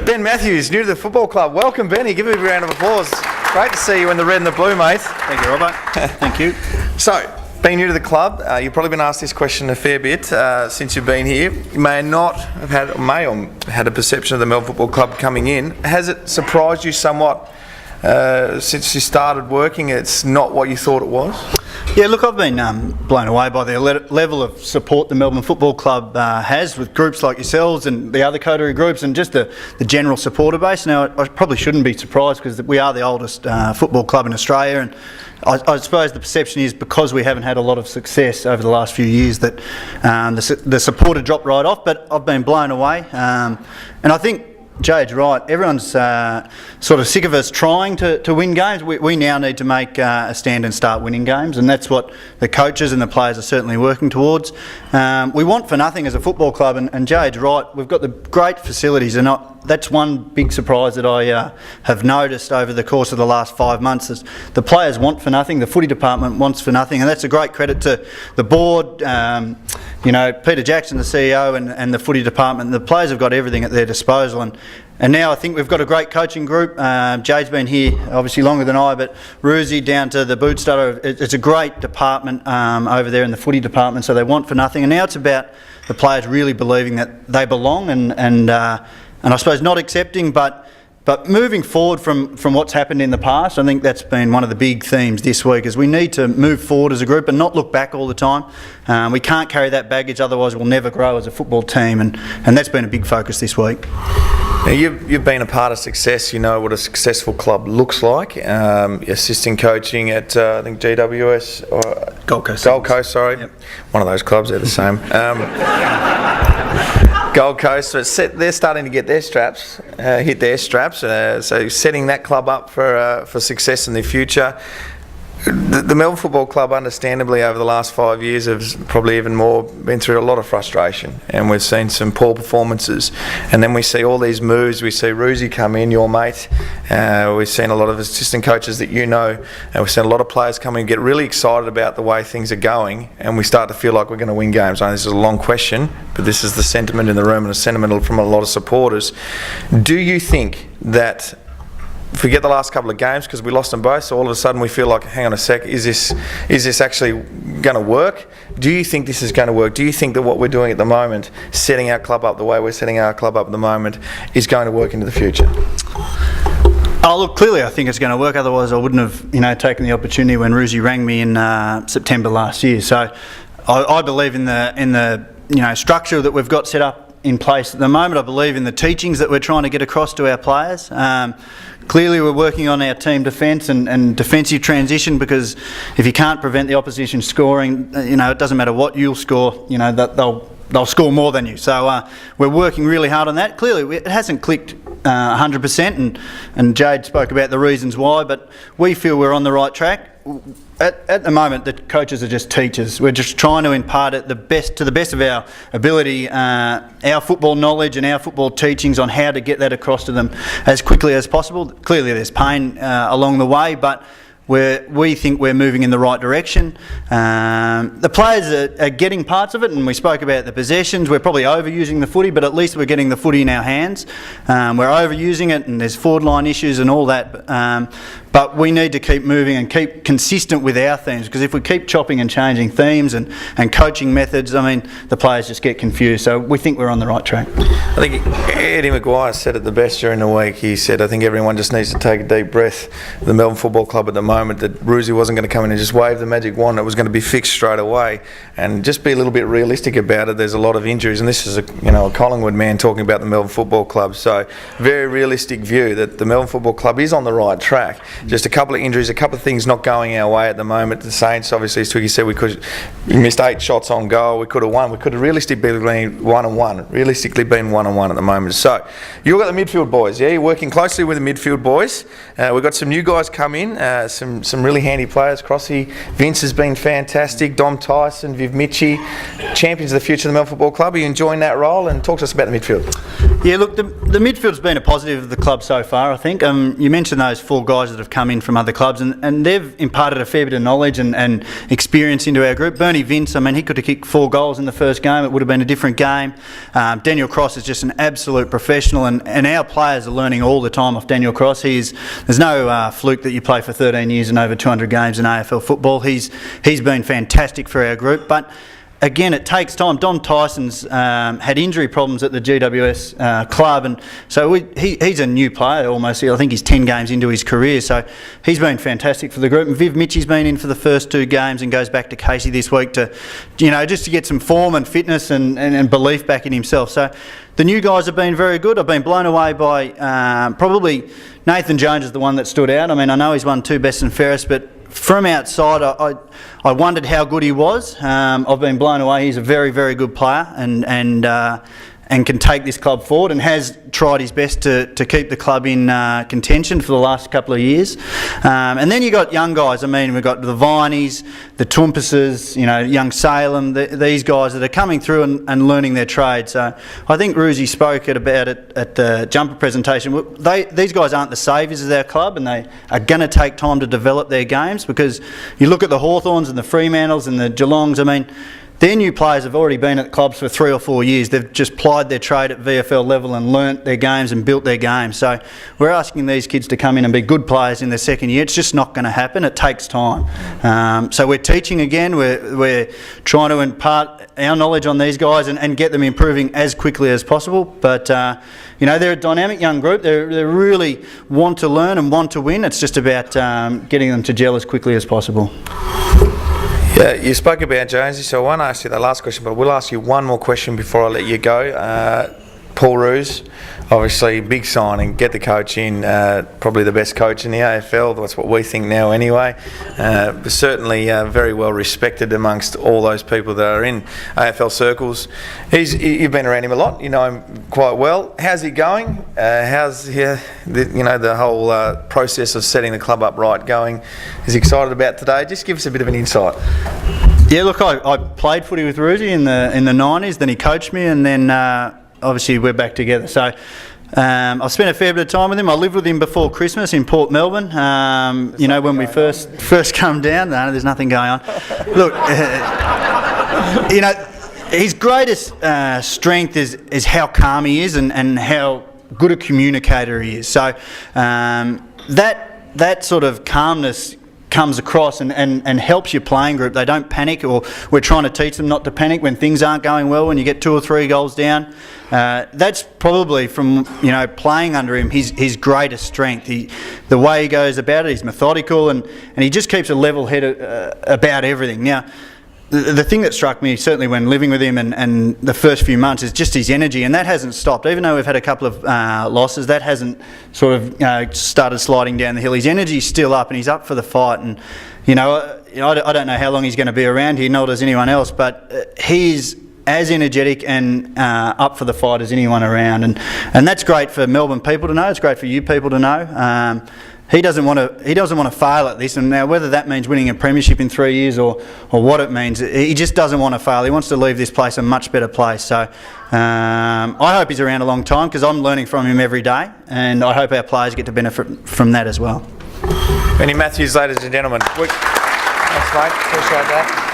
Ben Mathews, new to the football club. Welcome, Benny. Give him a round of applause. Great to see you in the red and the blue, mate. Thank you, Robert. Thank you. So, being new to the club, you've probably been asked this question a fair bit since you've been here. You may not have had a perception of the Melbourne Football Club coming in. Has it surprised you somewhat since you started working? It's not what you thought it was? Yeah, look, I've been blown away by the level of support the Melbourne Football Club has with groups like yourselves and the other coterie groups, and just the general supporter base. Now, I probably shouldn't be surprised because we are the oldest football club in Australia, and I suppose the perception is because we haven't had a lot of success over the last few years that the support had dropped right off, but I've been blown away. And I think Jade's right. Everyone's sort of sick of us trying to win games. We now need to make a stand and start winning games, and that's what the coaches and the players are certainly working towards. We want for nothing as a football club, and Jade's right. We've got the great facilities, and that's one big surprise that I have noticed over the course of the last 5 months. Is the players want for nothing, the footy department wants for nothing, and that's a great credit to the board. Peter Jackson, the CEO, and the footy department. The players have got everything at their disposal, and now I think we've got a great coaching group. Jade's been here obviously longer than I, but Ruzi down to the boot starter. It's a great department over there in the footy department, so they want for nothing. And now it's about the players really believing that they belong and I suppose not accepting, but moving forward from what's happened in the past. I think that's been one of the big themes this week, is we need to move forward as a group and not look back all the time. We can't carry that baggage, otherwise we'll never grow as a football team, and that's been a big focus this week. Now, you've been a part of success. You know what a successful club looks like. Assistant coaching at I think GWS or Gold Coast. Gold Coast, sorry. Yep. One of those clubs, they're the same. Gold Coast, so they're starting to get their straps, hit their straps. So setting that club up for success in the future. The Melbourne Football Club, understandably, over the last 5 years, has probably even more been through a lot of frustration, and we've seen some poor performances. And then we see all these moves. We see Ruzi come in, your mate. We've seen a lot of assistant coaches that you know, and we've seen a lot of players come in and get really excited about the way things are going, and we start to feel like we're going to win games. I know this is a long question, but this is the sentiment in the room and a sentiment from a lot of supporters. Do you think that, forget the last couple of games because we lost them both, so all of a sudden we feel like, hang on a sec, is this actually going to work? Do you think this is going to work? Do you think that what we're doing at the moment, setting our club up the way we're setting our club up at the moment, is going to work into the future? Oh, look, clearly I think it's going to work, otherwise I wouldn't have taken the opportunity when Ruzi rang me in September last year. So I believe in the structure that we've got set up in place at the moment. I believe in the teachings that we're trying to get across to our players. Clearly we're working on our team defence and defensive transition, because if you can't prevent the opposition scoring, it doesn't matter what you'll score, that they'll score more than you. So we're working really hard on that. Clearly it hasn't clicked 100%, and Jade spoke about the reasons why, but we feel we're on the right track. At the moment, the coaches are just teachers. We're just trying to impart to the best of our ability, our football knowledge and our football teachings on how to get that across to them as quickly as possible. Clearly there's pain along the way, but we think we're moving in the right direction. The players are getting parts of it, and we spoke about the possessions. We're probably overusing the footy, but at least we're getting the footy in our hands. We're overusing it, and there's forward line issues and all that. But we need to keep moving and keep consistent with our themes, because if we keep chopping and changing themes and coaching methods, the players just get confused. So we think we're on the right track. I think Eddie Maguire said it the best during the week. He said, I think everyone just needs to take a deep breath. The Melbourne Football Club at the moment, that Ruzi wasn't going to come in and just wave the magic wand. It was going to be fixed straight away, and just be a little bit realistic about it. There's a lot of injuries, and this is a Collingwood man talking about the Melbourne Football Club. So very realistic view that the Melbourne Football Club is on the right track. Just a couple of injuries, a couple of things not going our way at the moment. The Saints, obviously, as Twiggy said, we missed 8 shots on goal. We could have won. We could have realistically been 1-1. Realistically been 1-1 at the moment. So you've got the midfield boys, yeah? You're working closely with the midfield boys. We've got some new guys come in, some really handy players. Crossy, Vince has been fantastic. Dom Tyson, Viv Michi, champions of the future of the Melbourne Football Club. Are you enjoying that role? And talk to us about the midfield. Yeah, look, the midfield's been a positive of the club so far, I think. You mentioned those 4 guys that have come in from other clubs, and they've imparted a fair bit of knowledge and experience into our group. Bernie Vince, I mean, he could have kicked 4 goals in the first game. It would have been a different game. Daniel Cross is just an absolute professional, and our players are learning all the time off Daniel Cross. There's no fluke that you play for 13 years and over 200 games in AFL football. He's been fantastic for our group, but again, it takes time. Don Tyson's had injury problems at the GWS club, and so he's a new player almost. I think he's 10 games into his career, so he's been fantastic for the group. And Viv Mitchie's been in for the first 2 games and goes back to Casey this week to, just to get some form and fitness and belief back in himself. So the new guys have been very good. I've been blown away by probably Nathan Jones is the one that stood out. I mean, I know he's won 2 best and fairest, but from outside, I wondered how good he was. I've been blown away. He's a very, very good player and can take this club forward, and has tried his best to keep the club in contention for the last couple of years. And then you got young guys. I mean, we've got the Vineys, the Tumpuses, young Salem, these guys that are coming through and learning their trade. So I think Ruzi spoke about it at the jumper presentation. These guys aren't the saviours of our club, and they are going to take time to develop their games, because you look at the Hawthorns and the Fremantles and the Geelongs, I mean, their new players have already been at clubs for 3 or 4 years. They've just plied their trade at VFL level and learnt their games and built their games. So we're asking these kids to come in and be good players in their second year. It's just not going to happen. It takes time. So we're teaching again. We're trying to impart our knowledge on these guys and get them improving as quickly as possible. But they're a dynamic young group. They really want to learn and want to win. It's just about getting them to gel as quickly as possible. Yeah, you spoke about Jonesy, so I won't ask you the last question, but we'll ask you one more question before I let you go. Paul Roos, obviously big signing, get the coach in, probably the best coach in the AFL, that's what we think now anyway. Certainly very well respected amongst all those people that are in AFL circles. You've been around him a lot, you know him quite well. How's he going? How's the whole process of setting the club up right going? Is he excited about today? Just give us a bit of an insight. Yeah, look, I played footy with Ruzi in the 90s, then he coached me, and then obviously we're back together. So I've spent a fair bit of time with him. I lived with him before Christmas in Port Melbourne. When we first come down. No, there's nothing going on. Look, his greatest strength is how calm he is and how good a communicator he is. So that sort of calmness comes across and helps your playing group. They don't panic, or we're trying to teach them not to panic when things aren't going well, when you get 2 or 3 goals down. That's probably from playing under him his greatest strength. The way he goes about it, he's methodical, and he just keeps a level head about everything. Now, the thing that struck me, certainly when living with him and the first few months, is just his energy, and that hasn't stopped. Even though we've had a couple of losses, that hasn't sort of started sliding down the hill. His energy's still up, and he's up for the fight. And I don't know how long he's going to be around here, nor does anyone else, but he's as energetic and up for the fight as anyone around, and that's great for Melbourne people to know. It's great for you people to know. He doesn't want to fail at this, and now whether that means winning a premiership in 3 years or what it means, he just doesn't want to fail. He wants to leave this place a much better place. So I hope he's around a long time, because I'm learning from him every day, and I hope our players get to benefit from that as well. Benny Mathews, ladies and gentlemen. Thanks, mate. Appreciate that.